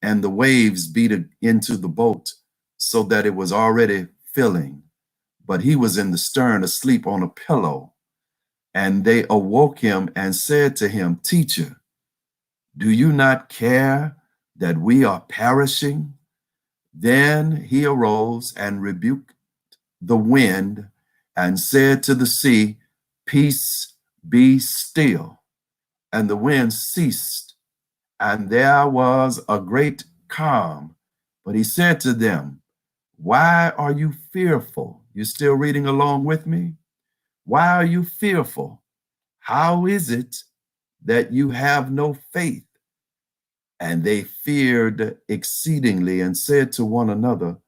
and the waves beat into the boat so that it was already filling. But he was in the stern asleep on a pillow. And they awoke him and said to him, Teacher, do you not care that we are perishing? Then he arose and rebuked the wind and said to the sea, Peace, be still. And the wind ceased, and there was a great calm. But he said to them, Why are you fearful? You still reading along with me? Why are you fearful? How is it that you have no faith? And they feared exceedingly and said to one another,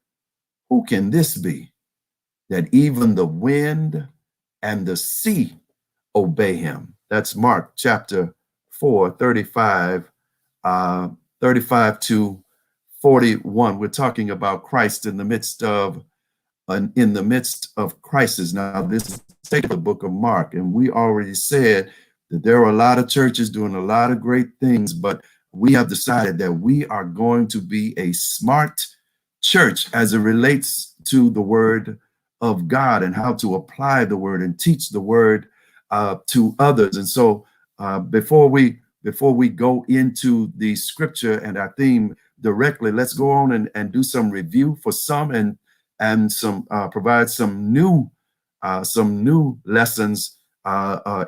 Who can this be, that even the wind and the sea obey him? That's Mark chapter 4, 35 to 41. We're talking about Christ in the midst of crisis. Now, this is the book of Mark, and we already said that there are a lot of churches doing a lot of great things, but we have decided that we are going to be a smart church as it relates to the word of God and how to apply the word and teach the word to others. And so before we go into the scripture and our theme directly, let's go on and do some review for some and some provide some new lessons,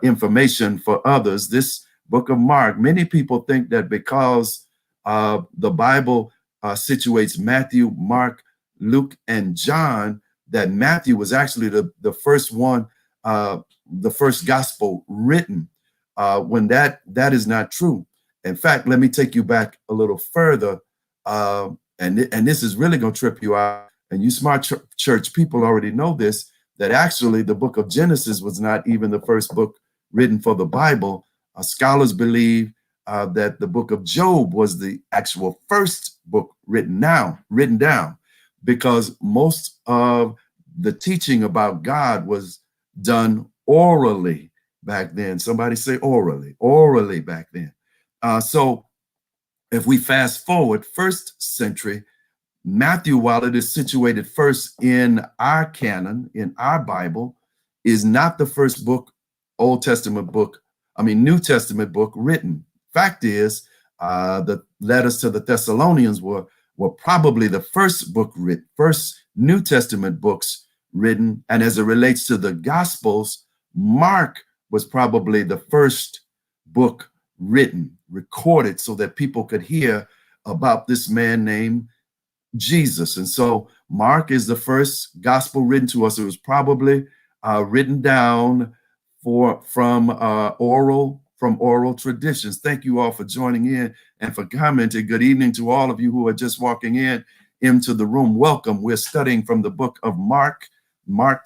information for others. This book of Mark, many people think that because the Bible situates Matthew, Mark, Luke, and John, that Matthew was actually the first one, the first gospel written, when that is not true. In fact, let me take you back a little further, and this is really going to trip you out. And you smart church people already know this, that actually the book of Genesis was not even the first book written for the Bible. Scholars believe that the book of Job was the actual first book written down, because most of the teaching about God was done orally back then. Somebody say orally back then. So if we fast forward, first century, Matthew, while it is situated first in our canon, in our Bible, is not the first book, New Testament book written. Fact is, the letters to the Thessalonians were probably the first New Testament books written. And as it relates to the Gospels, Mark was probably the first book written, recorded, so that people could hear about this man named Jesus. And so Mark is the first gospel written to us. It was probably written down from oral traditions. Thank you all for joining in and for commenting. Good evening to all of you who are just walking into the room. Welcome. We're studying from the book of Mark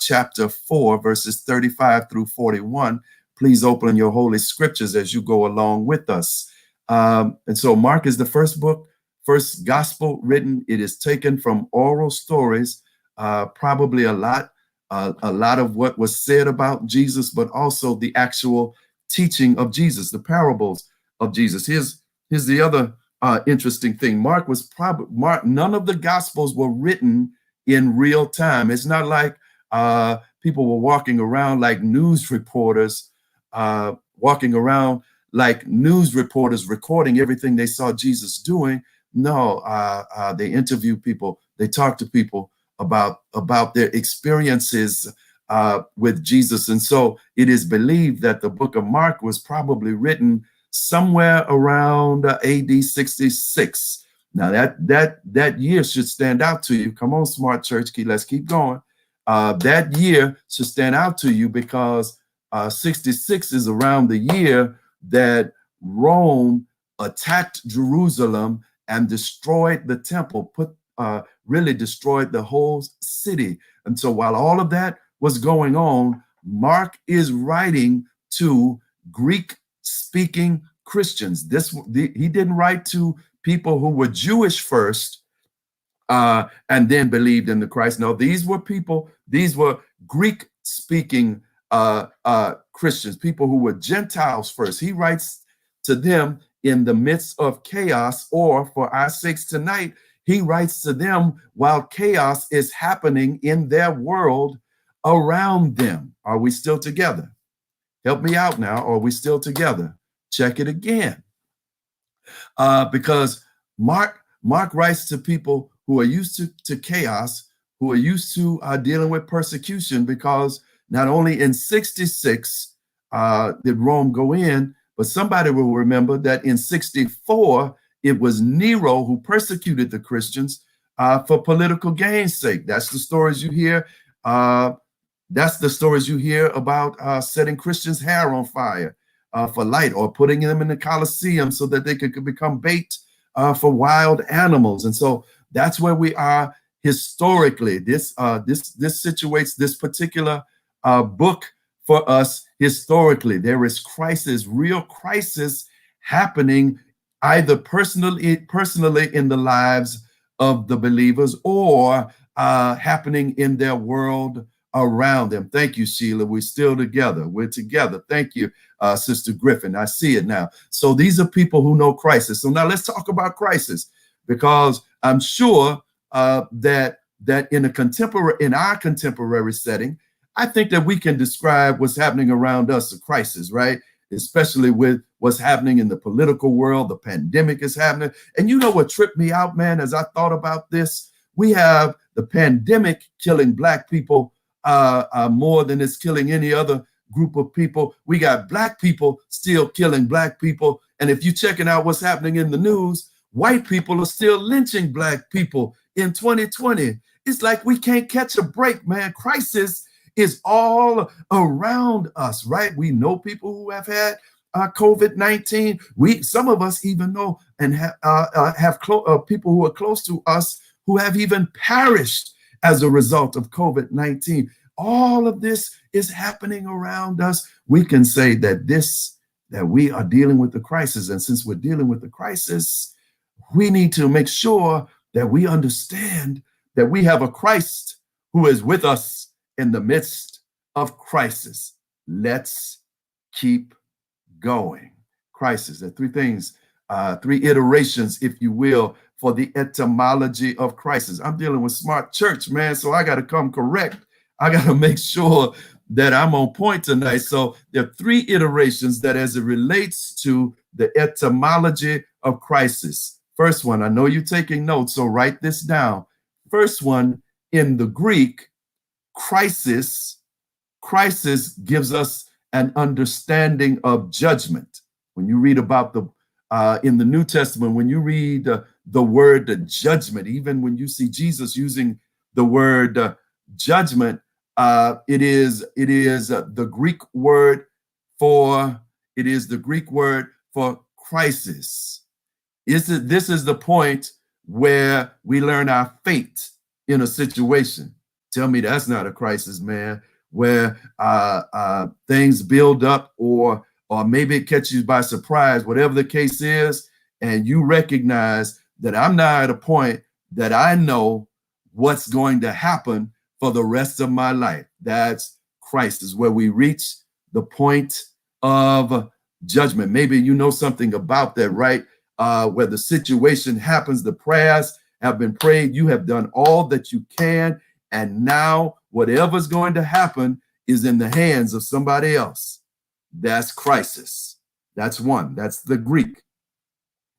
chapter 4, verses 35 through 41. Please open your holy scriptures as you go along with us. And so Mark is the first gospel written. It is taken from oral stories, probably a lot of what was said about Jesus, but also the actual teaching of Jesus, the parables of Jesus. Here's the other interesting thing. None of the gospels were written in real time. It's not like people were walking around like news reporters, recording everything they saw Jesus doing. No, they interview people. They talk to people about their experiences with Jesus. And so it is believed that the book of Mark was probably written somewhere around AD 66. Now that year should stand out to you. Come on, smart church, let's keep going. That year should stand out to you because 66 is around the year that Rome attacked Jerusalem and destroyed the temple, really destroyed the whole city. And so while all of that was going on, Mark is writing to Greek-speaking Christians. He didn't write to people who were Jewish first and then believed in the Christ. No, these were Greek-speaking Christians, people who were Gentiles first. He writes to them in the midst of chaos, or for our sakes tonight, he writes to them while chaos is happening in their world around them. Are we still together? Help me out now. Are we still together? Check it again. Because Mark writes to people who are used to chaos, who are used to dealing with persecution, because not only in 66 did Rome go in, but somebody will remember that in 64, it was Nero who persecuted the Christians for political gain's sake. That's the stories you hear. That's the stories you hear about setting Christians' hair on fire for light, or putting them in the Colosseum so that they could become bait for wild animals. And so that's where we are historically. This situates this particular book for us historically. There is crisis, real crisis happening either personally in the lives of the believers, or happening in their world around them. Thank you, Sheila. We're still together. We're together. Thank you, Sister Griffin. I see it now. So these are people who know crisis. So now let's talk about crisis, because I'm sure that in our contemporary setting, I think that we can describe what's happening around us a crisis, right? Especially with what's happening in the political world. The pandemic is happening. And you know what tripped me out, man, as I thought about this? We have the pandemic killing Black people more than it's killing any other group of people. We got Black people still killing Black people. And if you're checking out what's happening in the news, white people are still lynching Black people in 2020. It's like we can't catch a break, man. Crisis is all around us, right? We know people who have had COVID-19. Some of us even know and have people who are close to us who have even perished as a result of COVID-19. All of this is happening around us. We can say that we are dealing with the crisis. And since we're dealing with the crisis, we need to make sure that we understand that we have a Christ who is with us in the midst of crisis. Let's keep going. Crisis. There are three things, three iterations, if you will, for the etymology of crisis. I'm dealing with Smart Church, man, so I got to come correct. I got to make sure that I'm on point tonight. So there are three iterations that as it relates to the etymology of crisis. First one, I know you're taking notes, so write this down. First one, in the Greek, crisis gives us an understanding of judgment. When you read about in the New Testament, when you read the word judgment, even when you see Jesus using the word judgment, it is the Greek word for crisis. This is the point where we learn our fate in a situation. Tell me that's not a crisis, man, where things build up, or maybe it catches you by surprise, whatever the case is, and you recognize that I'm now at a point that I know what's going to happen for the rest of my life. That's crisis, where we reach the point of judgment. Maybe you know something about that, right? Where the situation happens, the prayers have been prayed, you have done all that you can, and now whatever's going to happen is in the hands of somebody else. That's crisis. That's one. That's the Greek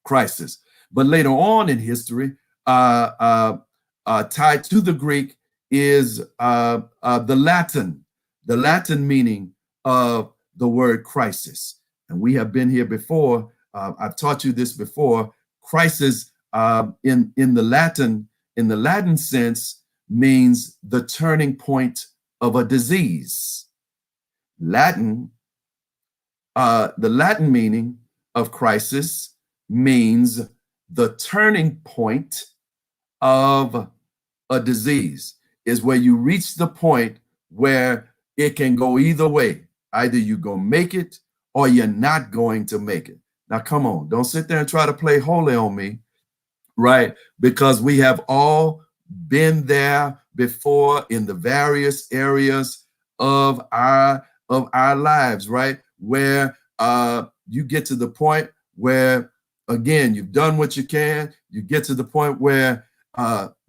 crisis. But later on in history, tied to the Greek is the Latin meaning of the word crisis. And we have been here before. I've taught you this before. Crisis in the Latin sense means the turning point of a disease. The Latin meaning of crisis means the turning point of a disease, is where you reach the point where it can go either way. Either you're going to make it or you're not going to make it. Now, come on, don't sit there and try to play holy on me, right? Because we have all been there before in the various areas of our lives, right? Where you get to the point where again, you've done what you can. You get to the point where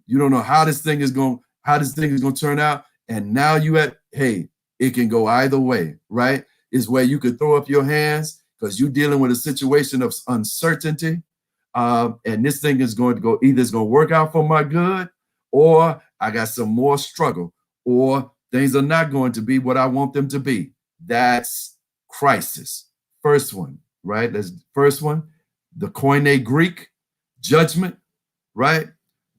you don't know how this thing is going to turn out, and now hey, it can go either way, right? Is where you could throw up your hands because you're dealing with a situation of uncertainty, and this thing is going to go, either it's going to work out for my good, or I got some more struggle, or things are not going to be what I want them to be. That's crisis. First one, right? That's first one. The Koine Greek, judgment, right?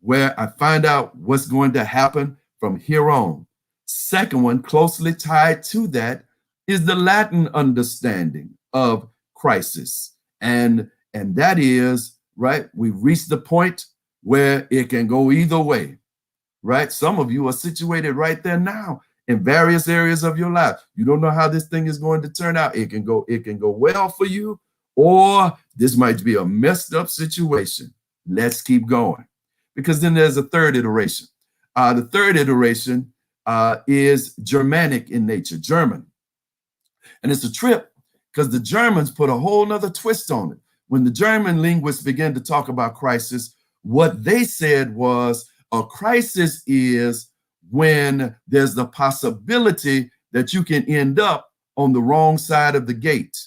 Where I find out what's going to happen from here on. Second one, closely tied to that, is the Latin understanding of crisis. And that is, right, we've reached the point where it can go either way, right? Some of you are situated right there now in various areas of your life. You don't know how this thing is going to turn out. It can go well for you, or this might be a messed up situation. Let's keep going. Because then there's a third iteration. The third iteration is Germanic in nature, German. And it's a trip because the Germans put a whole nother twist on it. When the German linguists began to talk about crisis, what they said was a crisis is when there's the possibility that you can end up on the wrong side of the gate.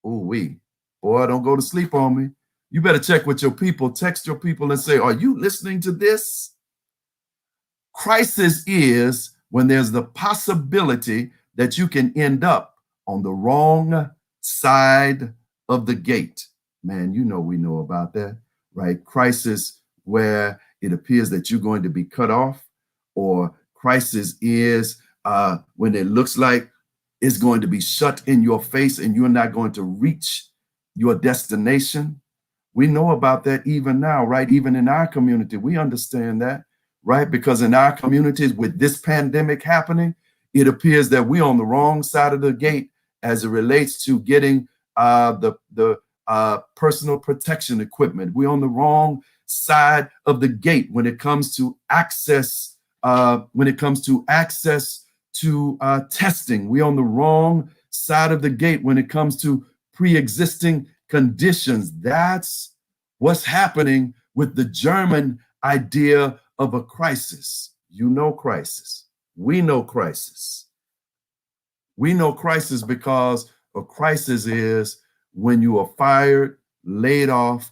Boy, don't go to sleep on me. You better check with your people, text your people and say, are you listening to this? Crisis is when there's the possibility that you can end up on the wrong side of the gate. Man, we know about that, right? Crisis where it appears that you're going to be cut off, or crisis is when it looks like it's going to be shut in your face and you're not going to reach your destination. We know about that even now, right? Even in our community, we understand that, right? Because in our communities, with this pandemic happening, it appears that we're on the wrong side of the gate as it relates to getting the personal protection equipment. We're on the wrong side of the gate when it comes to access. To testing. We're on the wrong side of the gate when it comes to pre-existing conditions. That's what's happening with the German idea of a crisis. You know crisis. We know crisis. We know crisis because a crisis is when you are fired, laid off,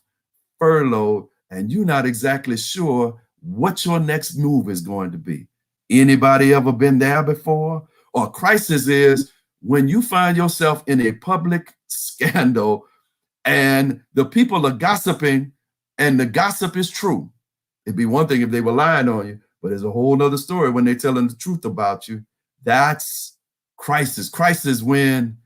furloughed, and you're not exactly sure what your next move is going to be. Anybody ever been there before? Or crisis is when you find yourself in a public scandal and the people are gossiping and the gossip is true. It'd be one thing if they were lying on you, but there's a whole nother story when they're telling the truth about you. That's crisis. Crisis when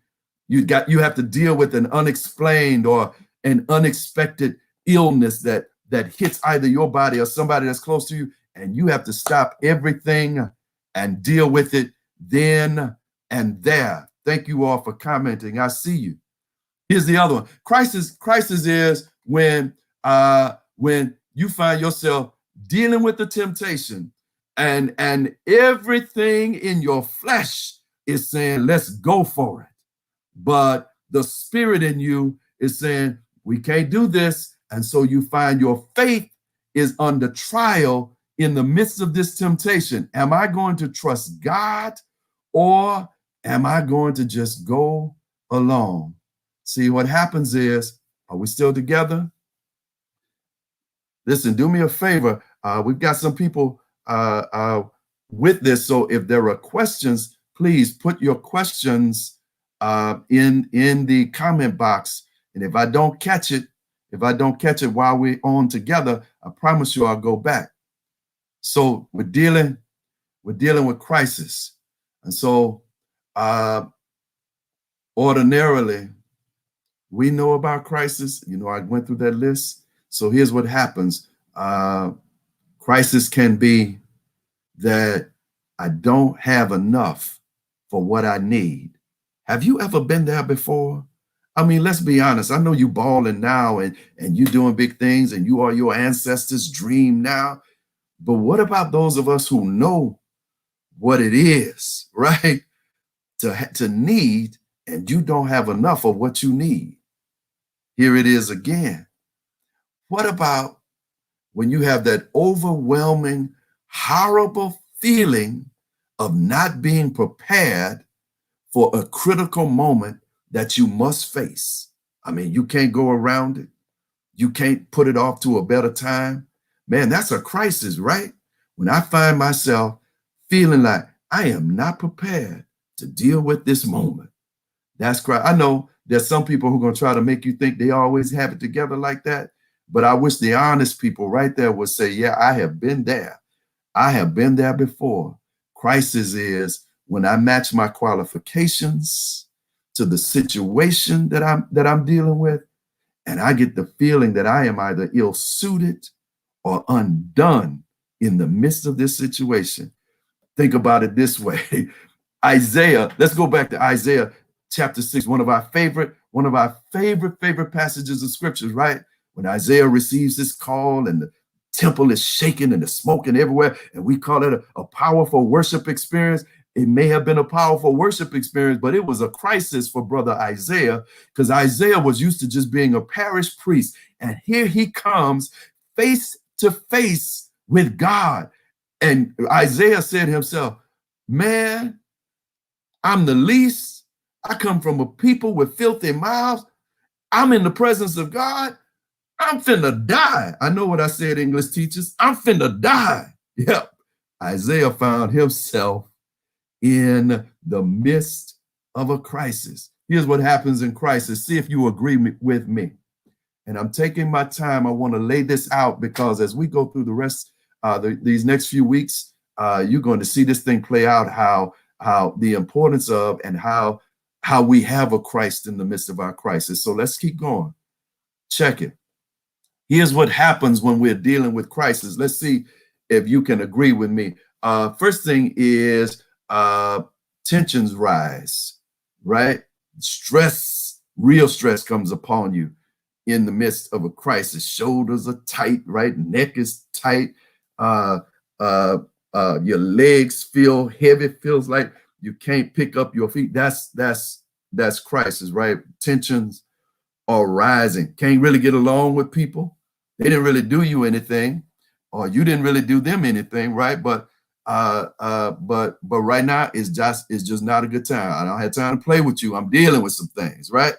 you have to deal with an unexplained or an unexpected illness that hits either your body or somebody that's close to you, and you have to stop everything and deal with it then and there. Thank you all for commenting. I see you. Here's the other one. Crisis is when you find yourself dealing with the temptation and everything in your flesh is saying, let's go for it. But the spirit in you is saying, we can't do this. And so you find your faith is under trial in the midst of this temptation. Am I going to trust God, or am I going to just go along? See, what happens is, are we still together? Listen, do me a favor. We've got some people with this. So if there are questions, please put your questions in the comment box. And if I don't catch it while we're on together, I promise you I'll go back. So we're dealing with crisis. And so ordinarily, we know about crisis. I went through that list. So here's what happens. Crisis can be that I don't have enough for what I need. Have you ever been there before? I mean, let's be honest. I know you balling now and you doing big things and you are your ancestors' dream now. But what about those of us who know what it is, right? To need, and you don't have enough of what you need. Here it is again. What about when you have that overwhelming, horrible feeling of not being prepared for a critical moment that you must face? I mean, you can't go around it. You can't put it off to a better time. Man, that's a crisis, right? When I find myself feeling like I am not prepared to deal with this moment. That's correct. I know there's some people who are going to try to make you think they always have it together like that. But I wish the honest people right there would say, yeah, I have been there. I have been there before. Crisis is when I match my qualifications to the situation that I'm dealing with, and I get the feeling that I am either ill-suited or undone in the midst of this situation. Think about it this way. Isaiah, let's go back to Isaiah chapter 6, one of our favorite passages of scriptures, right? When Isaiah receives this call and the temple is shaking and the smoking everywhere, and we call it a powerful worship experience. It may have been a powerful worship experience, but it was a crisis for brother Isaiah, because Isaiah was used to just being a parish priest. And here he comes face to face with God. And Isaiah said himself, man, I'm the least. I come from a people with filthy mouths. I'm in the presence of God. I'm finna die. I know what I said, English teachers. I'm finna die. Yep. Isaiah found himself in the midst of a crisis. Here's what happens in crisis. See if you agree with me. And I'm taking my time. I want to lay this out because as we go through the rest, these next few weeks, you're going to see this thing play out, how the importance of and how we have a Christ in the midst of our crisis. So let's keep going. Check it. Here's what happens when we're dealing with crisis. Let's see if you can agree with me. First thing is tensions rise, right? Stress, real stress comes upon you in the midst of a crisis. Shoulders are tight, right? Neck is tight. Your legs feel heavy. Feels like you can't pick up your feet. That's crisis, right? Tensions are rising. Can't really get along with people. They didn't really do you anything, or you didn't really do them anything, right? But right now it's just not a good time. I don't have time to play with you. I'm dealing with some things, right?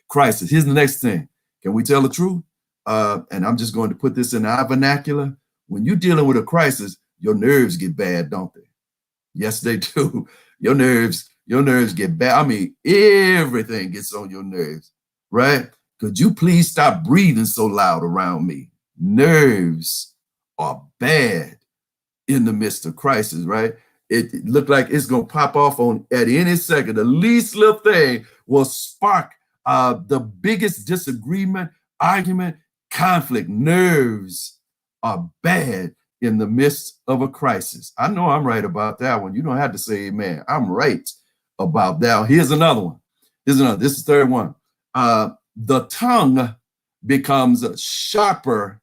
Crisis. Here's the next thing. Can we tell the truth? And I'm just going to put this in our vernacular. When you're dealing with a crisis, your nerves get bad, don't they? Yes, they do. Your nerves get bad. I mean, everything gets on your nerves, right? Could you please stop breathing so loud around me? Nerves are bad in the midst of crisis, right? It looked like it's going to pop off on at any second. The least little thing will spark the biggest disagreement, argument, conflict. Nerves are bad in the midst of a crisis. I know I'm right about that one. You don't have to say amen. I'm right about that. Here's another one. This is the third one. The tongue becomes sharper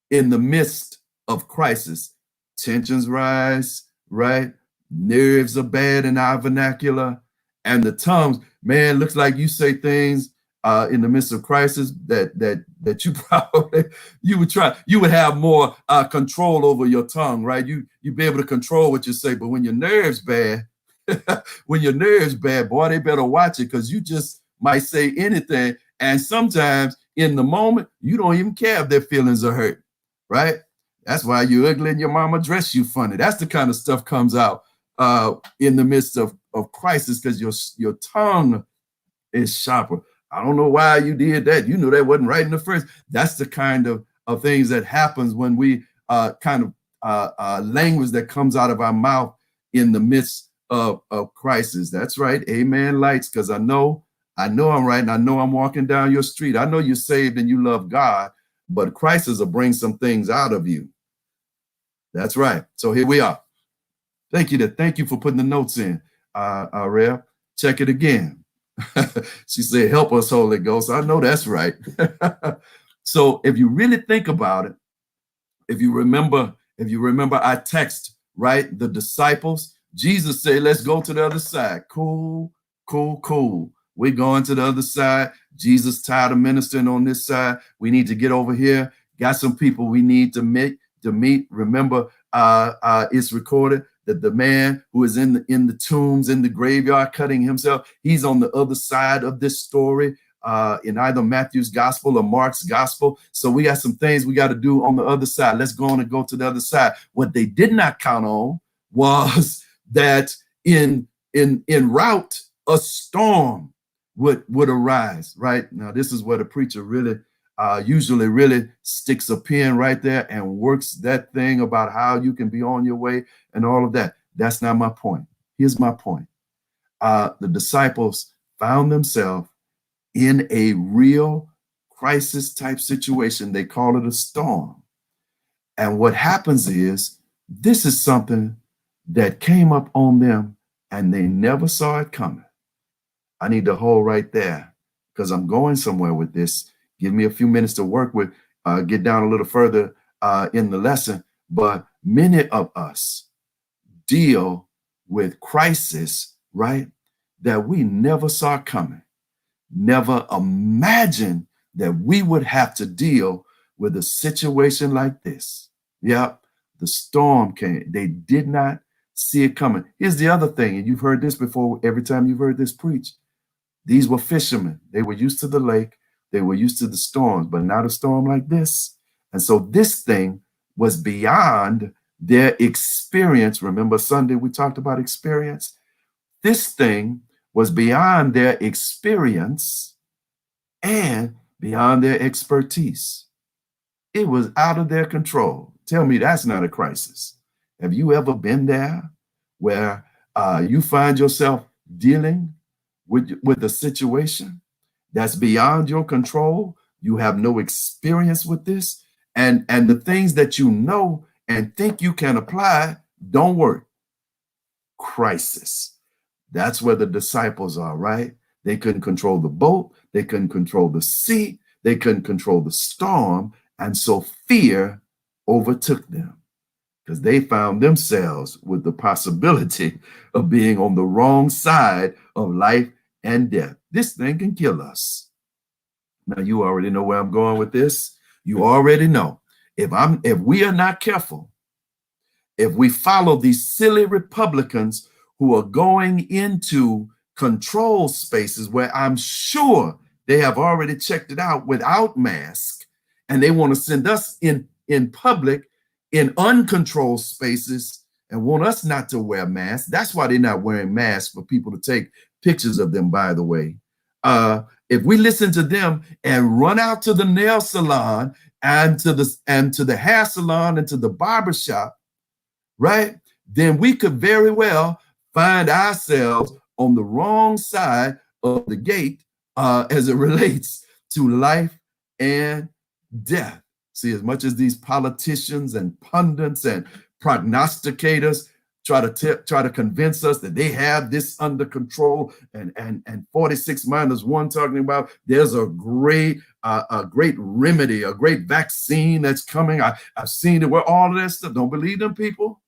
in the midst of crisis. Tensions rise, right? Nerves are bad in our vernacular. And the tongues, man, looks like you say things in the midst of crisis that you probably you would have more control over your tongue, right? You'd be able to control what you say. But when your nerves bad, boy, they better watch it, because you just might say anything. And sometimes in the moment, you don't even care if their feelings are hurt, right? That's why you're ugly and your mama dress you funny. That's the kind of stuff comes out in the midst of crisis, because your tongue is sharper. I don't know why you did that. You knew that wasn't right in the first. That's the kind of things that happens when we language that comes out of our mouth in the midst of crisis. That's right. Amen, lights, because I know I'm right, and I know I'm walking down your street. I know you're saved and you love God, but crisis will bring some things out of you. That's right. So here we are. Thank you for putting the notes in, Rhea. Check it again. She said, help us, Holy Ghost. I know that's right. So if you really think about it, if you remember our text, right? The disciples, Jesus said, let's go to the other side. Cool. We're going to the other side. Jesus tired of ministering on this side. We need to get over here. Got some people we need to meet. Remember, it's recorded that the man who is in the tombs, in the graveyard, cutting himself, he's on the other side of this story, in either Matthew's gospel or Mark's gospel. So we got some things we got to do on the other side. Let's go on and go to the other side. What they did not count on was that in route, a storm would arise. Right now, this is where the preacher really usually really sticks a pin right there and works that thing about how you can be on your way and all of that. That's not my point. Here's my point. The disciples found themselves in a real crisis type situation. They call it a storm. And what happens is, this is something that came up on them and they never saw it coming. I need to hold right there because I'm going somewhere with this. Give me a few minutes to work with, get down a little further in the lesson. But many of us deal with crisis, right, that we never saw coming. Never imagined that we would have to deal with a situation like this. Yep, the storm came. They did not see it coming. Here's the other thing, and you've heard this before every time you've heard this preached. These were fishermen. They were used to the lake. They were used to the storms, but not a storm like this. And so this thing was beyond their experience. Remember Sunday we talked about experience? This thing was beyond their experience and beyond their expertise. It was out of their control. Tell me that's not a crisis. Have you ever been there where you find yourself dealing with a situation that's beyond your control? You have no experience with this, and the things that you know and think you can apply don't work. Crisis. That's where the disciples are, right? They couldn't control the boat. They couldn't control the sea. They couldn't control the storm. And so fear overtook them because they found themselves with the possibility of being on the wrong side of life and death. This thing can kill us. Now, you already know where I'm going with this. You already know. If we are not careful, if we follow these silly Republicans who are going into control spaces where I'm sure they have already checked it out without mask, and they want to send us in public in uncontrolled spaces and want us not to wear masks. That's why they're not wearing masks, for people to take pictures of them, by the way. If we listen to them and run out to the nail salon and to the hair salon and to the barbershop, right, then we could very well find ourselves on the wrong side of the gate as it relates to life and death. See, as much as these politicians and pundits and prognosticators try to convince us that they have this under control, and 46 minus 1 talking about there's a great remedy, a great vaccine that's coming. I've seen it where all of that stuff. Don't believe them people.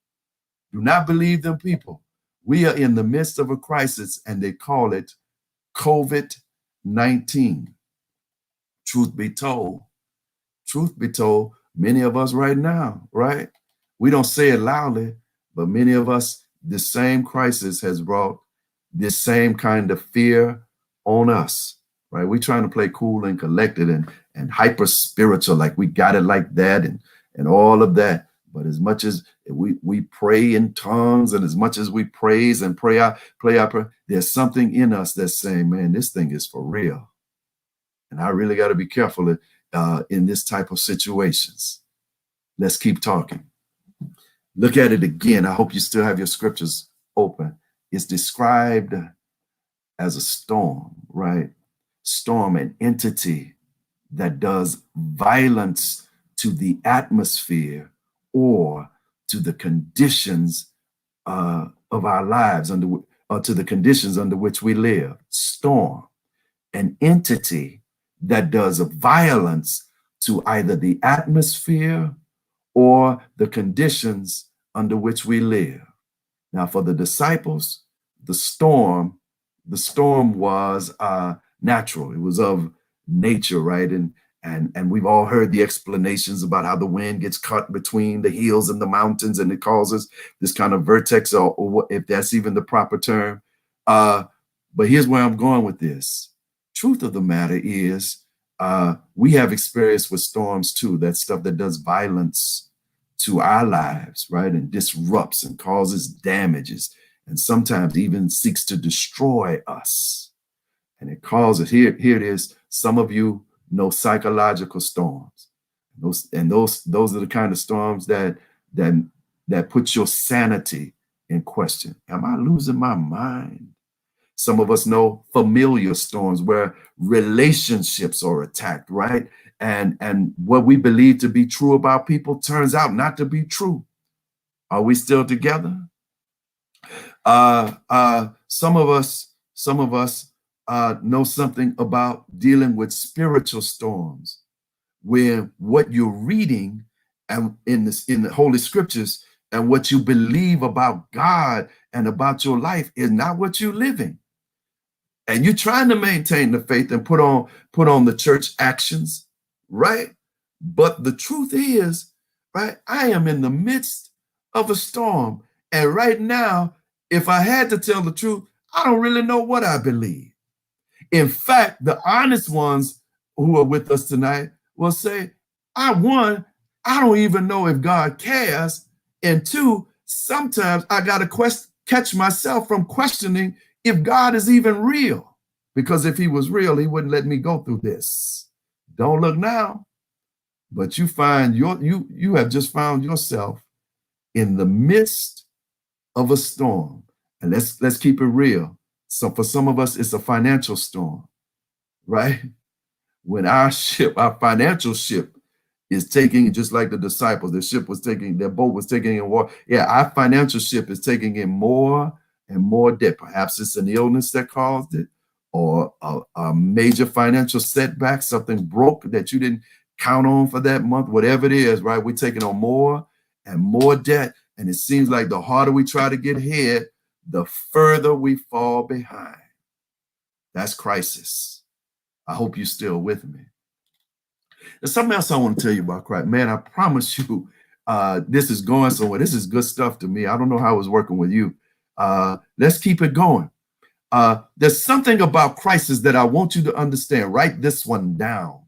Do not believe them people. We are in the midst of a crisis, and they call it COVID-19. Truth be told, many of us right now, right? We don't say it loudly, but many of us, the same crisis has brought this same kind of fear on us, right? We're trying to play cool and collected and hyper spiritual, like we got it like that and all of that. But as much as we pray in tongues, and as much as we praise and play our prayer, there's something in us that's saying, man, this thing is for real. And I really got to be careful in this type of situations. Let's keep talking. Look at it again. I hope you still have your scriptures open. It's described as a storm, right? Storm, an entity that does violence to the atmosphere or to the conditions of our lives, to the conditions under which we live. Storm, an entity that does violence to either the atmosphere or the conditions under which we live. Now, for the disciples, the storm the storm was natural. It was of nature, right? And we've all heard the explanations about how the wind gets caught between the hills and the mountains, and it causes this kind of vertex, or if that's even the proper term. But here's where I'm going with this. Truth of the matter is, we have experience with storms too. That stuff that does violence to our lives, right? And disrupts and causes damages, and sometimes even seeks to destroy us. And it causes, here it is. Some of you know psychological storms. Those are the kind of storms that put your sanity in question. Am I losing my mind? Some of us know familiar storms where relationships are attacked, right? And what we believe to be true about people turns out not to be true. Are we still together? Some of us know something about dealing with spiritual storms, where what you're reading and in the Holy Scriptures and what you believe about God and about your life is not what you're living. And you're trying to maintain the faith and put on the church actions, right? But the truth is, right, I am in the midst of a storm. And right now, if I had to tell the truth, I don't really know what I believe. In fact, the honest ones who are with us tonight will say, I don't even know if God cares. And two, sometimes I got to catch myself from questioning if God is even real. Because if he was real, he wouldn't let me go through this. Don't look now. But you have just found yourself in the midst of a storm. And let's keep it real. So for some of us, it's a financial storm, right? When our financial ship is taking, just like the disciples, their boat was taking in water. Yeah, our financial ship is taking in more and more debt. Perhaps it's an illness that caused it, or a major financial setback, something broke that you didn't count on for that month, whatever it is, right? We're taking on more and more debt. And it seems like the harder we try to get ahead, the further we fall behind. That's crisis. I hope you're still with me. There's something else I want to tell you about Christ. Man, I promise you, this is going somewhere. This is good stuff to me. I don't know how it's working with you. Let's keep it going. There's something about crisis that I want you to understand. Write this one down.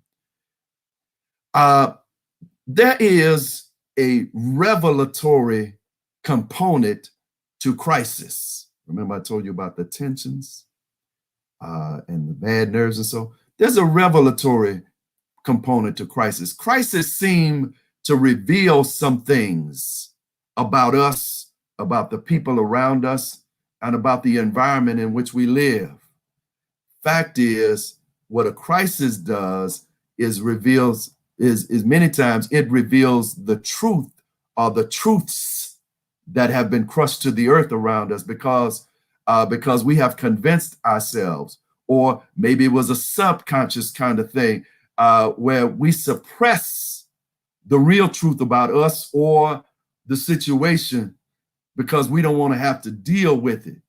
There is a revelatory component to crisis. Remember I told you about the tensions and the bad nerves and so. There's a revelatory component to crisis. Crisis seem to reveal some things about us, about the people around us, and about the environment in which we live. Fact is, what a crisis does is many times it reveals the truth or the truths that have been crushed to the earth around us because we have convinced ourselves, or maybe it was a subconscious kind of thing where we suppress the real truth about us or the situation because we don't want to have to deal with it,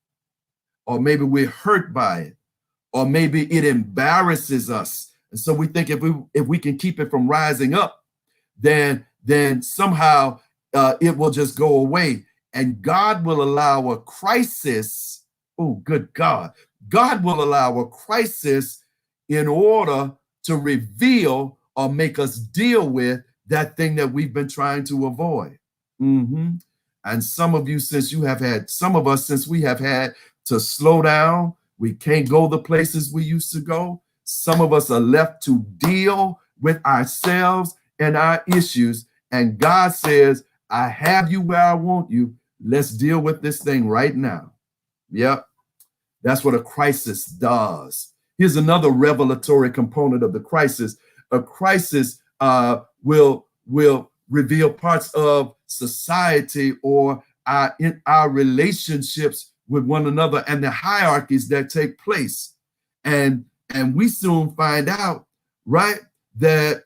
or maybe we're hurt by it, or maybe it embarrasses us. And so we think if we can keep it from rising up, then somehow it will just go away. And God will allow a crisis. Oh, good God. God will allow a crisis in order to reveal or make us deal with that thing that we've been trying to avoid. And some of you, since we have had to slow down, we can't go the places we used to go. Some of us are left to deal with ourselves and our issues. And God says, I have you where I want you. Let's deal with this thing right now. Yep. That's what a crisis does. Here's another revelatory component of the crisis. A crisis will reveal parts of society or our relationships with one another and the hierarchies that take place. And we soon find out, right, that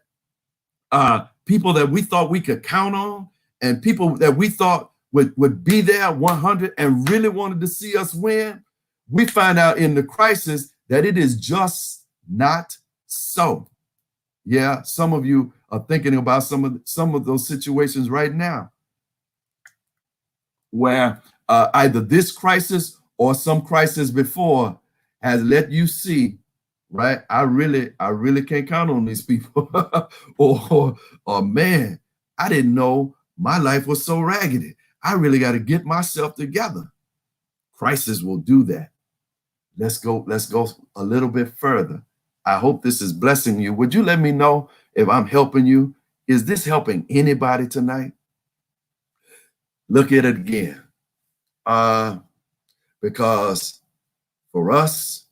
people that we thought we could count on and people that we thought would be there 100 and really wanted to see us win, we find out in the crisis that it is just not so. Yeah, some of you are thinking about some of those situations right now where either this crisis or some crisis before has let you see, right? I really can't count on these people. or man, I didn't know my life was so raggedy. I really got to get myself together. Crisis will do that. Let's go a little bit further. I hope this is blessing you. Would you let me know if I'm helping you? Is this helping anybody tonight? Look at it again. Because for us,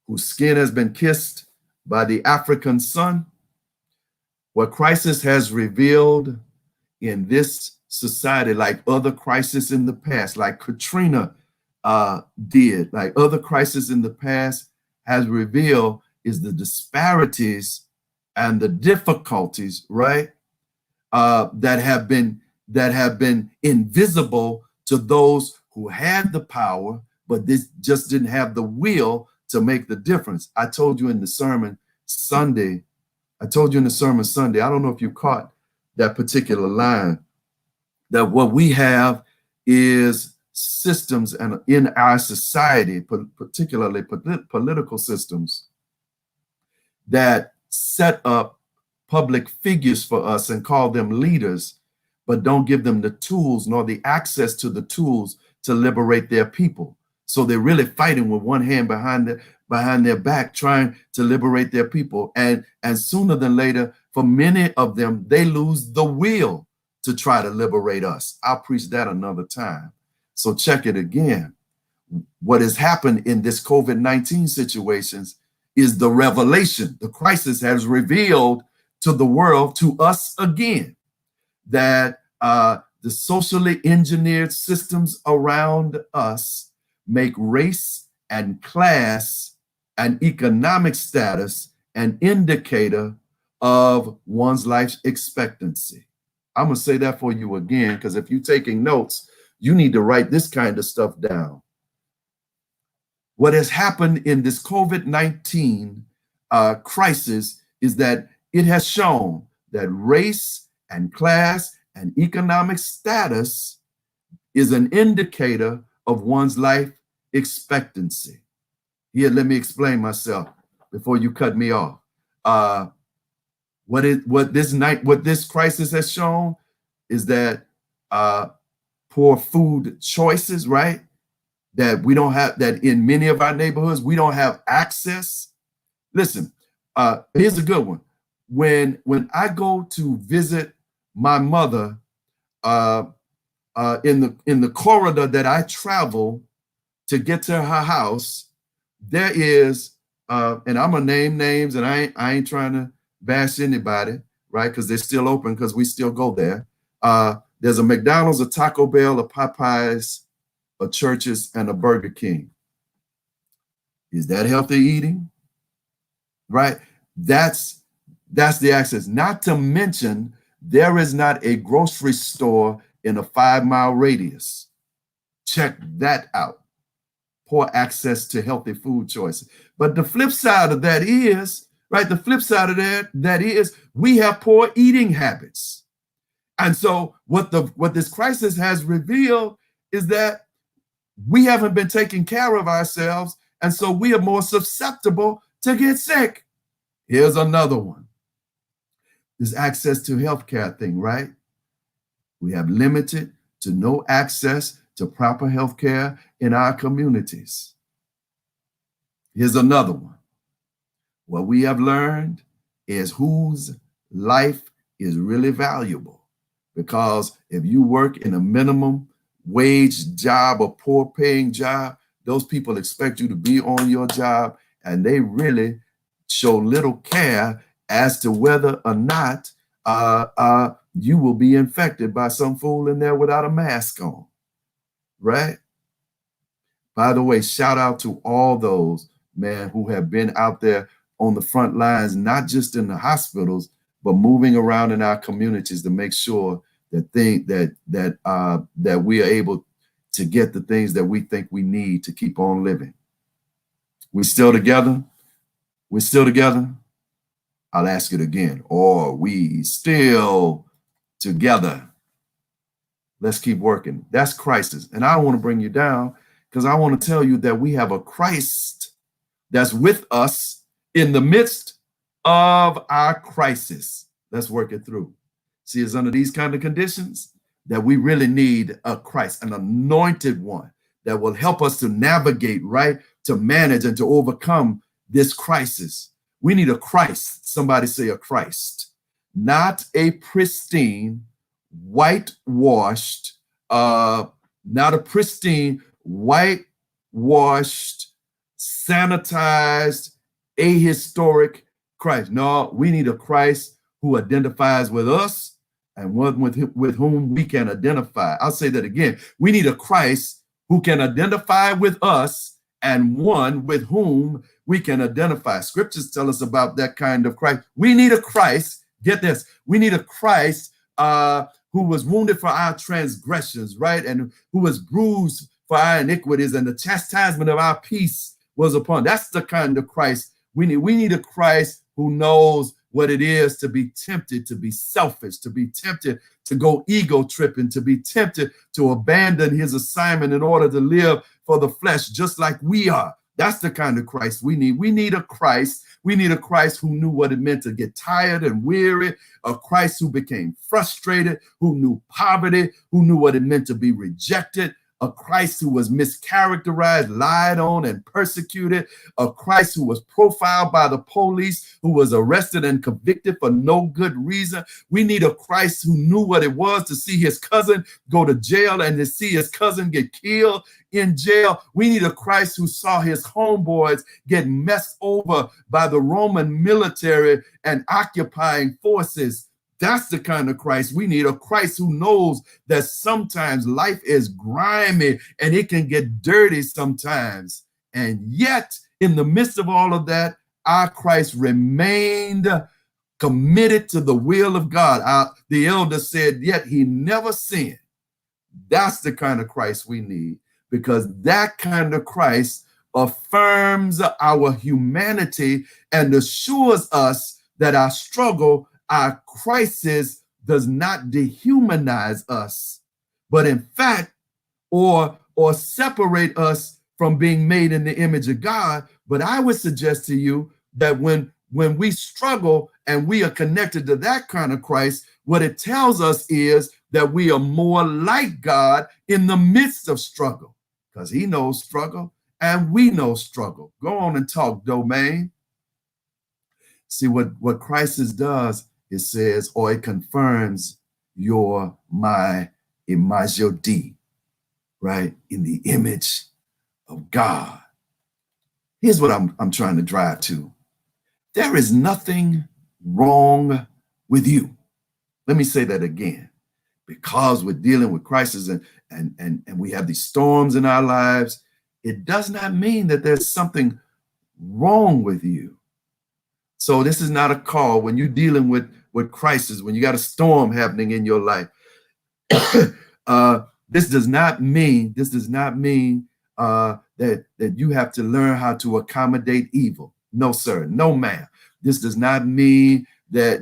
whose skin has been kissed by the African sun, what crisis has revealed in this society, like other crises in the past, like Katrina did, like other crises in the past has revealed, is the disparities and the difficulties, right? That have been invisible to those who had the power, but this just didn't have the will to make the difference. I told you in the sermon Sunday, I don't know if you caught that particular line, that what we have is systems and in our society, particularly political systems, that set up public figures for us and call them leaders, but don't give them the tools nor the access to the tools to liberate their people. So they're really fighting with one hand behind their back, trying to liberate their people. And sooner than later, for many of them, they lose the will to try to liberate us. I'll preach that another time. So check it again. What has happened in this COVID-19 situations is the revelation. The crisis has revealed to the world, to us again, that the socially engineered systems around us make race and class and economic status an indicator of one's life expectancy. I'm going to say that for you again, because if you're taking notes, you need to write this kind of stuff down. What has happened in this COVID-19 crisis is that it has shown that race and class and economic status is an indicator of one's life expectancy. Here, let me explain myself before you cut me off. What this crisis has shown is that poor food choices, right? That we don't have, that in many of our neighborhoods, we don't have access. Listen, here's a good one. When I go to visit my mother in the corridor that I travel to get to her house, there is, and I'm gonna name names, and I ain't trying to bash anybody, right? Because they're still open, because we still go there. There's a McDonald's, a Taco Bell, a Popeyes, a Church's, and a Burger King. Is that healthy eating? Right? That's the access. Not to mention, there is not a grocery store in a 5-mile radius. Check that out. Poor access to healthy food choices. But the flip side of that is, right, the flip side of that is we have poor eating habits. And so what this crisis has revealed is that we haven't been taking care of ourselves, and so we are more susceptible to get sick. Here's another one. This access to healthcare thing, right? We have limited to no access to proper healthcare in our communities. Here's another one. What we have learned is whose life is really valuable. Because if you work in a minimum wage job or poor paying job, those people expect you to be on your job, and they really show little care as to whether or not you will be infected by some fool in there without a mask on, right? By the way, shout out to all those, man, who have been out there on the front lines, not just in the hospitals, but moving around in our communities to make sure that we are able to get the things that we think we need to keep on living. We still together? We're still together? I'll ask it again. Or we still together? Let's keep working. That's crisis. And I want to bring you down because I want to tell you that we have a Christ that's with us in the midst of our crisis. Let's work it through. See, it's under these kind of conditions that we really need a Christ, an anointed one that will help us to navigate, right, to manage and to overcome this crisis. We need a Christ. Somebody say a Christ, not a pristine, whitewashed, not a pristine, whitewashed, sanitized, ahistoric Christ. No, we need a Christ who identifies with us and one with whom we can identify. I'll say that again. We need a Christ who can identify with us and one with whom we can identify. Scriptures tell us about that kind of Christ. We need a Christ, get this, we need a Christ who was wounded for our transgressions, right? And who was bruised for our iniquities, and the chastisement of our peace was upon. That's the kind of Christ we need. We need a Christ who knows what it is to be tempted, to be selfish, to be tempted to go ego tripping, to be tempted to abandon his assignment in order to live for the flesh, just like we are. That's the kind of Christ we need. We need a Christ. We need a Christ who knew what it meant to get tired and weary, a Christ who became frustrated, who knew poverty, who knew what it meant to be rejected, a Christ who was mischaracterized, lied on, and persecuted, a Christ who was profiled by the police, who was arrested and convicted for no good reason. We need a Christ who knew what it was to see his cousin go to jail and to see his cousin get killed in jail. We need a Christ who saw his homeboys get messed over by the Roman military and occupying forces. That's the kind of Christ we need, a Christ who knows that sometimes life is grimy and it can get dirty sometimes. And yet, in the midst of all of that, our Christ remained committed to the will of God. The elder said, yet he never sinned. That's the kind of Christ we need, because that kind of Christ affirms our humanity and assures us that our struggle, our crisis does not dehumanize us, but in fact, or separate us from being made in the image of God. But I would suggest to you that when we struggle and we are connected to that kind of Christ, what it tells us is that we are more like God in the midst of struggle, because he knows struggle and we know struggle. Go on and talk, Domain. See what crisis does. It says, or it confirms my imago Dei, right? In the image of God. Here's what I'm trying to drive to. There is nothing wrong with you. Let me say that again. Because we're dealing with crisis and we have these storms in our lives, it does not mean that there's something wrong with you. So this is not a call when you're dealing with crisis, when you got a storm happening in your life. This does not mean that you have to learn how to accommodate evil. No, sir. No, ma'am. This does not mean that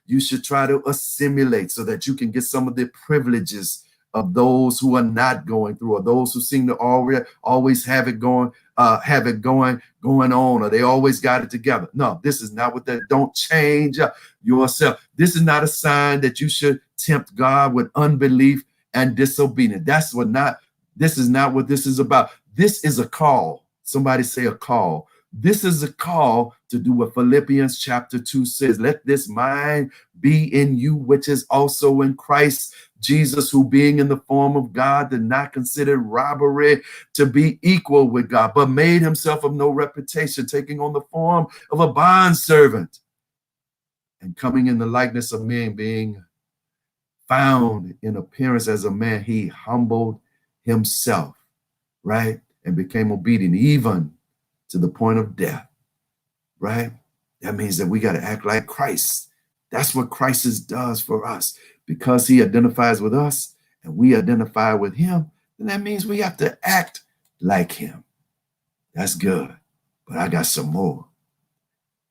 you should try to assimilate so that you can get some of the privileges of those who are not going through, or those who seem to always have it going on, or they always got it together. No, this is not what that. Don't change yourself. This is not a sign that you should tempt God with unbelief and disobedience. This is not what this is about. This is a call. Somebody say a call. This is a call to do what Philippians chapter 2 says. Let this mind be in you, which is also in Christ Jesus, who being in the form of God did not consider robbery to be equal with God, but made himself of no reputation, taking on the form of a bondservant, and coming in the likeness of men, being found in appearance as a man, he humbled himself, right? And became obedient even to the point of death, right? That means that we got to act like Christ. That's what Christ does for us, because he identifies with us and we identify with him, then that means we have to act like him. That's good. But I got some more.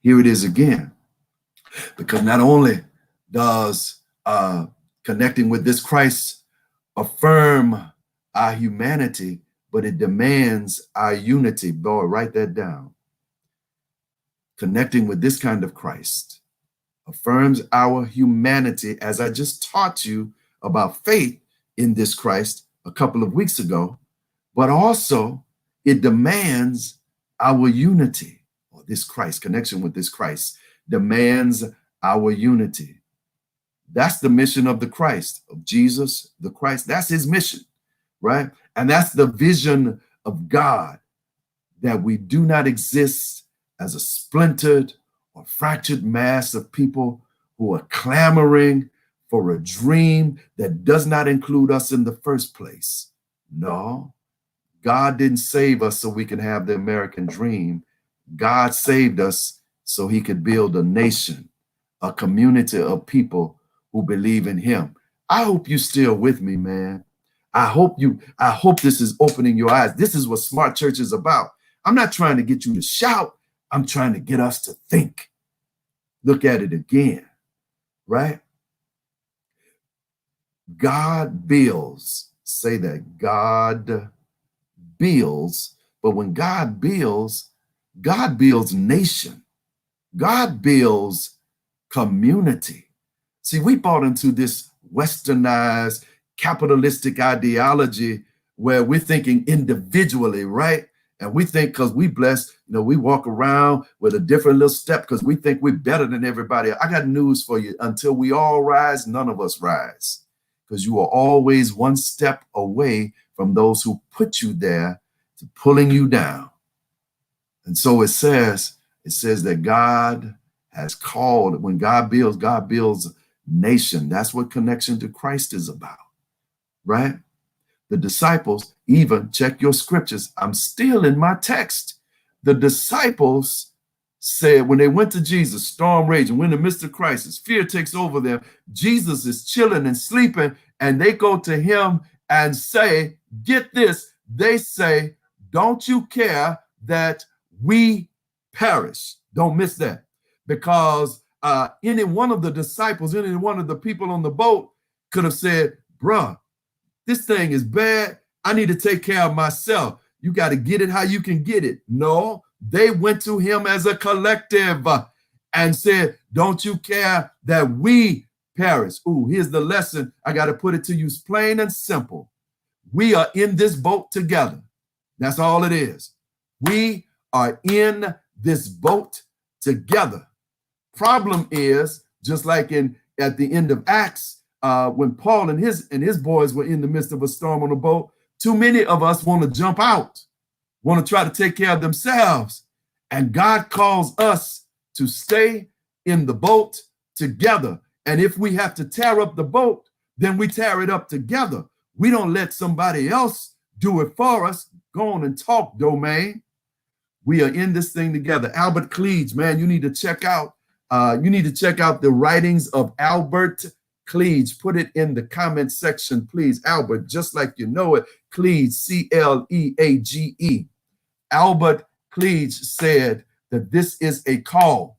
Here it is again. Because not only does connecting with this Christ affirm our humanity, but it demands our unity. Boy, write that down. Connecting with this kind of Christ affirms our humanity, as I just taught you about faith in this Christ a couple of weeks ago, but also it demands our unity, or this Christ, connection with this Christ demands our unity. That's the mission of the Christ, of Jesus, the Christ. That's his mission, right? And that's the vision of God, that we do not exist as a splintered or fractured mass of people who are clamoring for a dream that does not include us in the first place. No, God didn't save us so we can have the American dream. God saved us so he could build a nation, a community of people who believe in him. I hope you're still with me, man. I hope this is opening your eyes. This is what Smart Church is about. I'm not trying to get you to shout. I'm trying to get us to think. Look at it again, right? God builds. Say that. God builds. But when God builds nation. God builds community. See, we bought into this westernized capitalistic ideology where we're thinking individually, right? And we think because we blessed, we walk around with a different little step because we think we're better than everybody. I got news for you. Until we all rise, none of us rise, because you are always one step away from those who put you there to pulling you down. And so it says that God has called. When God builds nation. That's what connection to Christ is about, right? The disciples, even check your scriptures. I'm still in my text. The disciples said when they went to Jesus, storm raging, we're in the midst of crisis, fear takes over them. Jesus is chilling and sleeping, and they go to him and say, get this, they say, don't you care that we perish? Don't miss that. Because any one of the disciples, any one of the people on the boat could have said, bruh, this thing is bad. I need to take care of myself. You got to get it how you can get it. No, they went to him as a collective and said, don't you care that we perish? Ooh, here's the lesson. I got to put it to you plain and simple. We are in this boat together. That's all it is. We are in this boat together. Problem is, just like at the end of Acts, when Paul and his boys were in the midst of a storm on a boat, too many of us want to jump out, want to try to take care of themselves. And God calls us to stay in the boat together. And if we have to tear up the boat, then we tear it up together. We don't let somebody else do it for us. Go on and talk, Domain. We are in this thing together. Albert Cleage, man, you need to check out the writings of Albert Cleage. Put it in the comment section, please. Albert, just like you know it. Cleage, C-L-E-A-G-E. Albert Cleage said that this is a call,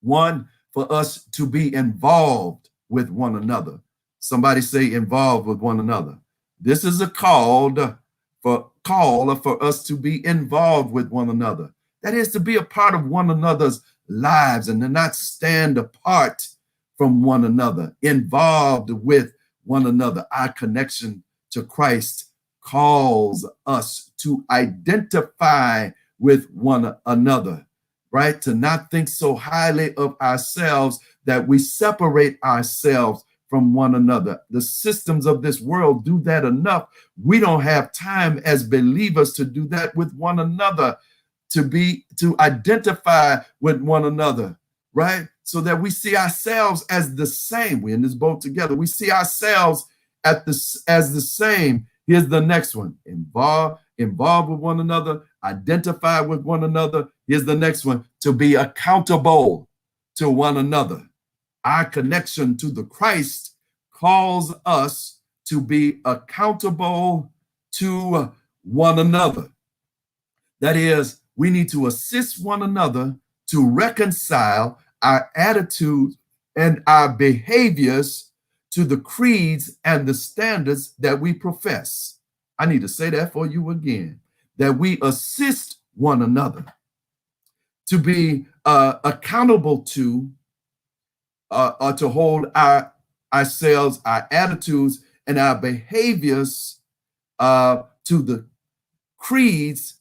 one, for us to be involved with one another. Somebody say involved with one another. This is a call for us to be involved with one another. That is to be a part of one another's lives and to not stand apart from one another, involved with one another. Our connection to Christ calls us to identify with one another, right? To not think so highly of ourselves that we separate ourselves from one another. The systems of this world do that enough. We don't have time as believers to do that with one another, to identify with one another, right? So that we see ourselves as the same. We're in this boat together. We see ourselves as the same. Here's the next one. Involved with one another, identify with one another. Here's the next one. To be accountable to one another. Our connection to the Christ calls us to be accountable to one another. That is, we need to assist one another to reconcile our attitudes and our behaviors to the creeds and the standards that we profess. I need to say that for you again, that we assist one another to be accountable to hold ourselves, our attitudes, and our behaviors to the creeds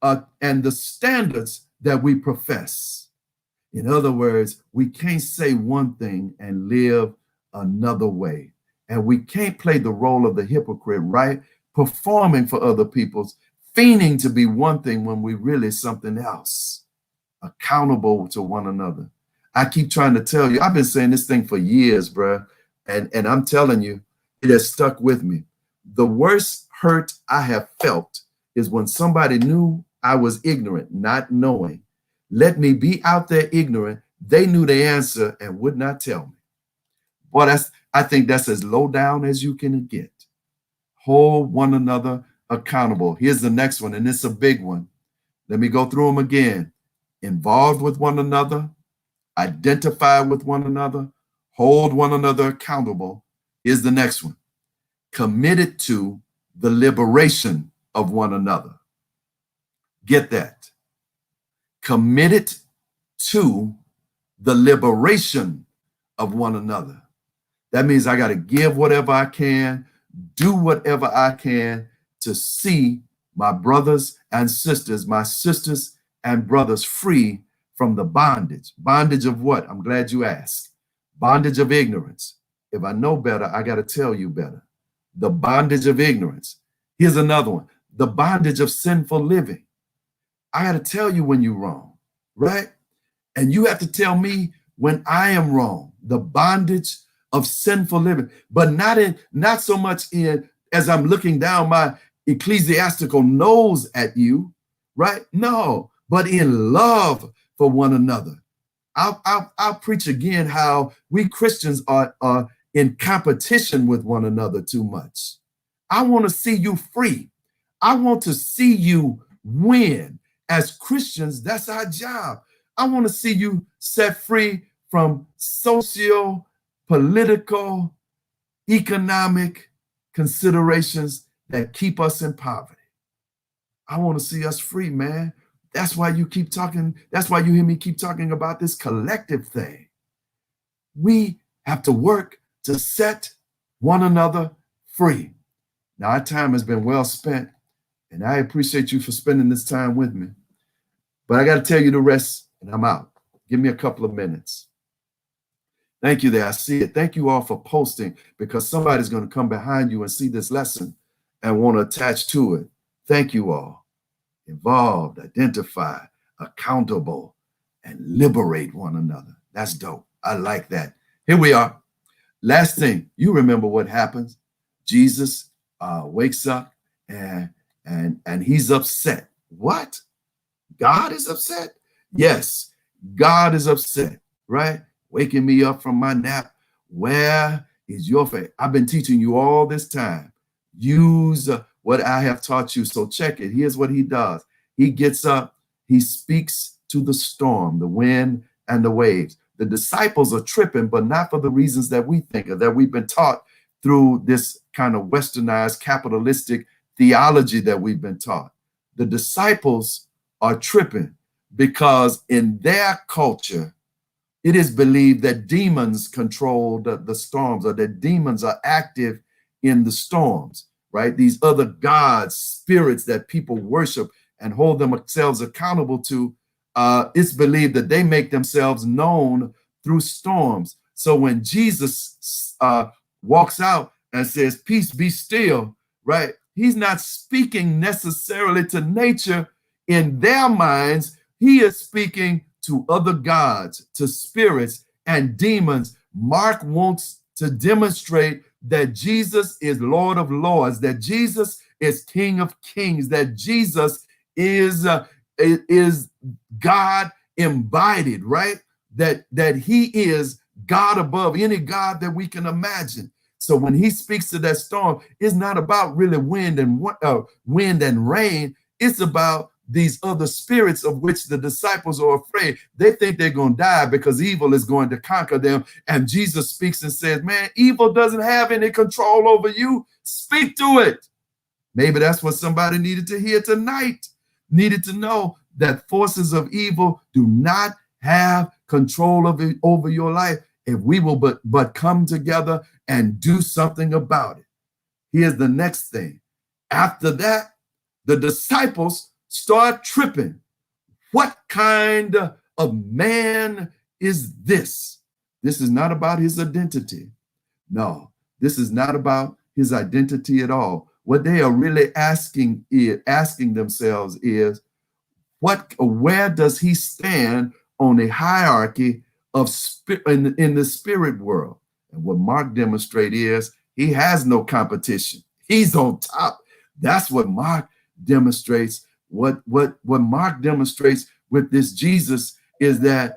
and the standards that we profess. In other words, we can't say one thing and live another way. And we can't play the role of the hypocrite, right? Performing for other people's, feigning to be one thing when we really something else. Accountable to one another. I keep trying to tell you, I've been saying this thing for years, bro. And I'm telling you, it has stuck with me. The worst hurt I have felt is when somebody knew I was ignorant, not knowing. Let me be out there ignorant. They knew the answer and would not tell me. Boy, I think that's as low down as you can get. Hold one another accountable. Here's the next one, and it's a big one. Let me go through them again. Involved with one another, identify with one another, hold one another accountable. Here's the next one. Committed to the liberation of one another. Get that. Committed to the liberation of one another. That means I got to give whatever I can, do whatever I can to see my brothers and sisters, my sisters and brothers free from the bondage. Bondage of what? I'm glad you asked. Bondage of ignorance. If I know better, I got to tell you better. The bondage of ignorance. Here's another one. The bondage of sinful living. I got to tell you when you're wrong, right? And you have to tell me when I am wrong. The bondage of sinful living, but not so much in as I'm looking down my ecclesiastical nose at you, right? No, but in love for one another. I'll preach again how we Christians are in competition with one another too much. I want to see you free. I want to see you win. As Christians, that's our job. I want to see you set free from socio, political, economic considerations that keep us in poverty. I want to see us free, man. That's why you keep talking. That's why you hear me keep talking about this collective thing. We have to work to set one another free. Now, our time has been well spent, and I appreciate you for spending this time with me. But I got to tell you the rest, and I'm out. Give me a couple of minutes. Thank you there. I see it. Thank you all for posting, because somebody's going to come behind you and see this lesson and want to attach to it. Thank you all. Involved, identify, accountable, and liberate one another. That's dope. I like that. Here we are. Last thing, you remember what happens. Jesus wakes up and he's upset. What? God is upset? Yes, God is upset, right? Waking me up from my nap. Where is your faith? I've been teaching you all this time. Use what I have taught you. So check it. Here's what he does. He gets up. He speaks to the storm, the wind, and the waves. The disciples are tripping, but not for the reasons that we think of, that we've been taught through this kind of westernized capitalistic theology that we've been taught. The disciples are tripping because in their culture, it is believed that demons control the storms, or that demons are active in the storms, right? These other gods, spirits that people worship and hold themselves accountable to, it's believed that they make themselves known through storms. So when Jesus walks out and says, "Peace, be still," right? He's not speaking necessarily to nature in their minds. He is speaking to other gods, to spirits and demons. Mark wants to demonstrate that Jesus is Lord of Lords, that Jesus is King of Kings, that Jesus is God embodied, right? That he is God above any God that we can imagine. So when he speaks to that storm, it's not about really wind and rain. It's about these other spirits of which the disciples are afraid. They think they're going to die because evil is going to conquer them. And Jesus speaks and says, man, evil doesn't have any control over you. Speak to it. Maybe that's what somebody needed to hear tonight. Needed to know that forces of evil do not have control over your life if we will but come together and do something about it. Here's the next thing. After that, the disciples start tripping. What kind of man is this? This is not about his identity. No, this is not about his identity at all. What they are really asking themselves is, where does he stand on a hierarchy of in the spirit world? And what Mark demonstrates is he has no competition. He's on top. That's what Mark demonstrates. What Mark demonstrates with this Jesus is that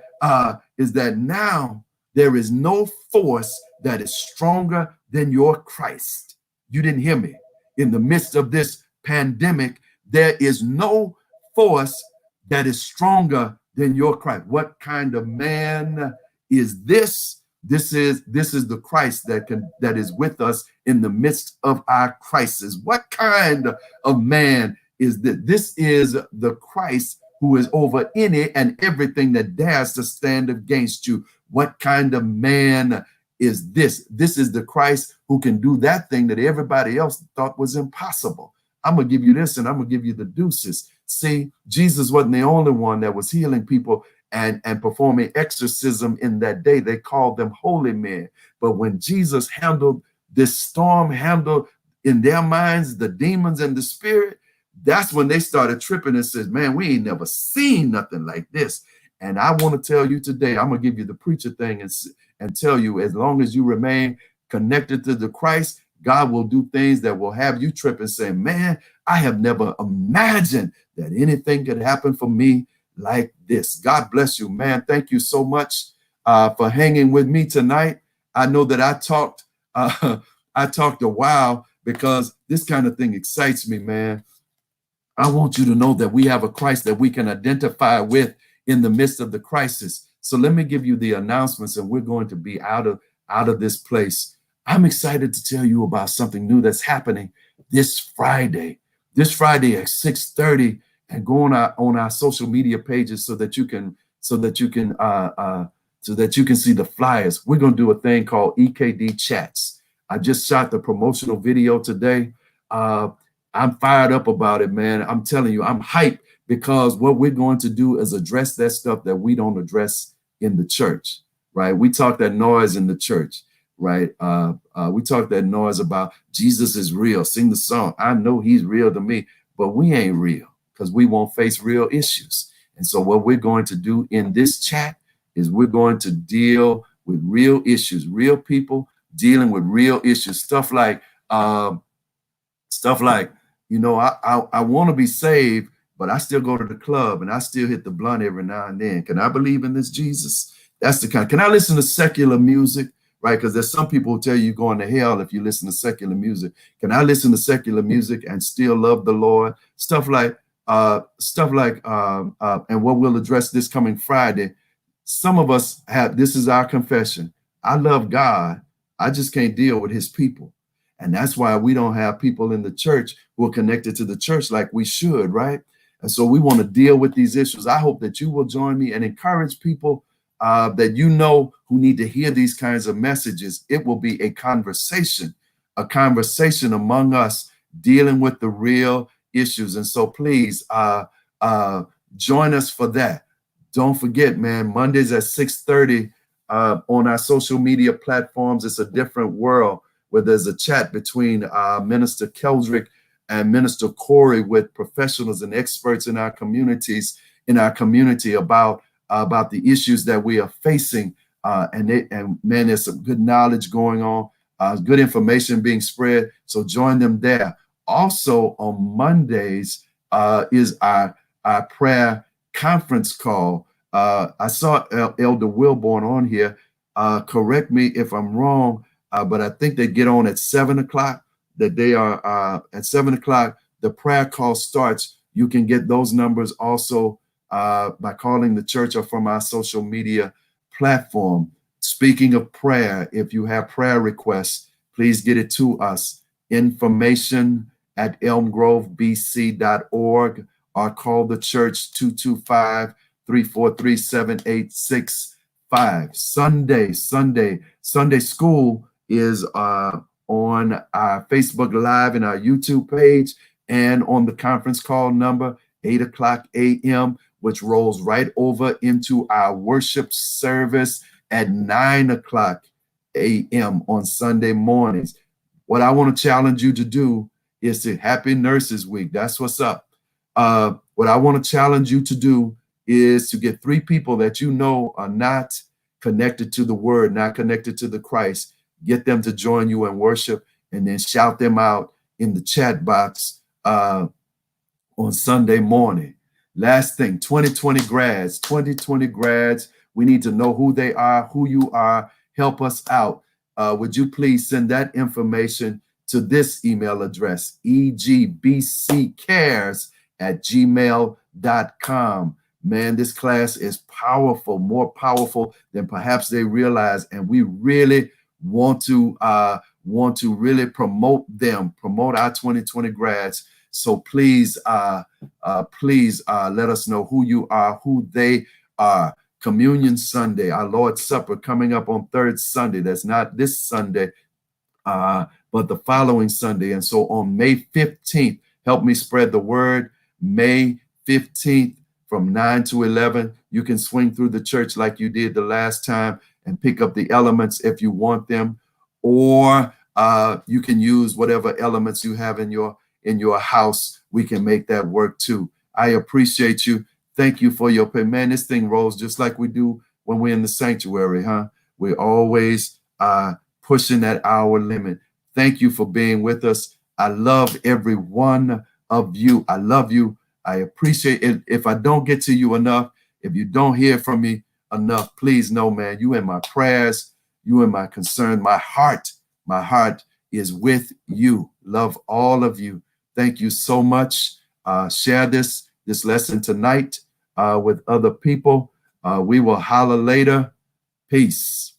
now there is no force that is stronger than your Christ. You didn't hear me. In the midst of this pandemic, there is no force that is stronger than your Christ. What kind of man is this? This is the Christ that is with us in the midst of our crisis. What kind of man is this? This is the Christ who is over any and everything that dares to stand against you. What kind of man is this? This is the Christ who can do that thing that everybody else thought was impossible. I'm going to give you this and I'm going to give you the deuces. See, Jesus wasn't the only one that was healing people and performing exorcism in that day. They called them holy men. But when Jesus handled this storm, handled in their minds the demons and the spirit, that's when they started tripping and said, man, we ain't never seen nothing like this. And I want to tell you today, I'm going to give you the preacher thing and tell you, as long as you remain connected to the Christ, God will do things that will have you trip and say, man, I have never imagined that anything could happen for me like this. God bless you, man. Thank you so much for hanging with me tonight. I know that I talked a while because this kind of thing excites me, man. I want you to know that we have a Christ that we can identify with in the midst of the crisis. So let me give you the announcements, and we're going to be out of this place. I'm excited to tell you about something new that's happening this Friday. This Friday at 6:30, and go on our social media pages so that you can see the flyers. We're going to do a thing called EKD Chats. I just shot the promotional video today. I'm fired up about it, man. I'm telling you, I'm hyped because what we're going to do is address that stuff that we don't address in the church, right? We talk that noise in the church, right? We talk that noise about Jesus is real. Sing the song. I know he's real to me, but we ain't real because we won't face real issues. And so what we're going to do in this chat is we're going to deal with real issues, real people dealing with real issues, stuff like, you know, I want to be saved, but I still go to the club and I still hit the blunt every now and then. Can I believe in this Jesus? That's the kind. Can I listen to secular music? Right? Because there's some people who tell you you're going to hell if you listen to secular music. Can I listen to secular music and still love the Lord? Stuff like, and what we'll address this coming Friday. Some of us have, this is our confession. I love God. I just can't deal with his people. And that's why we don't have people in the church who are connected to the church like we should, right? And so we want to deal with these issues. I hope that you will join me and encourage people that you know who need to hear these kinds of messages. It will be a conversation among us dealing with the real issues. And so please join us for that. Don't forget, man, Mondays at 6:30 on our social media platforms. It's a different world where there's a chat between Minister Keldrick and Minister Corey with professionals and experts in our community about the issues that we are facing. And man, there's some good knowledge going on, good information being spread. So join them there. Also on Mondays is our prayer conference call. I saw Elder Wilborn on here. Correct me if I'm wrong. but I think they get on at 7 o'clock, that they are at 7 o'clock. The prayer call starts. You can get those numbers also by calling the church or from our social media platform. Speaking of prayer, if you have prayer requests, please get it to us. Information at elmgrovebc.org, or call the church 225-343-7865. Sunday school is on our Facebook Live and our YouTube page, and on the conference call number 8 o'clock a.m., which rolls right over into our worship service at 9 o'clock a.m. on Sunday mornings. What I want to challenge you to do is to Happy Nurses Week. That's what's up. What I want to challenge you to do is to get 3 people that you know are not connected to the word, not connected to the Christ. Get them to join you in worship, and then shout them out in the chat box on Sunday morning. Last thing, 2020 grads, we need to know who they are, who you are. Help us out. Would you please send that information to this email address, egbccares@gmail.com. Man, this class is powerful, more powerful than perhaps they realize, and we really want to really promote our 2020 grads. So please, let us know who you are, who they are. Communion Sunday, our Lord's Supper coming up on 3rd Sunday. That's not this Sunday, but the following Sunday. And so on May 15th, help me spread the word. May 15th from 9 to 11, you can swing through the church like you did the last time and pick up the elements if you want them, or you can use whatever elements you have in your house. We can make that work too. I appreciate you. Thank you for your pay. Man, this thing rolls just like we do when we're in the sanctuary, huh? We're always pushing that hour limit. Thank you for being with us. I love every one of you. I love you. I appreciate it. If I don't get to you enough, if you don't hear from me enough, please know, man, you in my prayers, you in my concern. My heart is with you. Love all of you. Thank you so much. Share this lesson tonight with other people. We will holler later. Peace.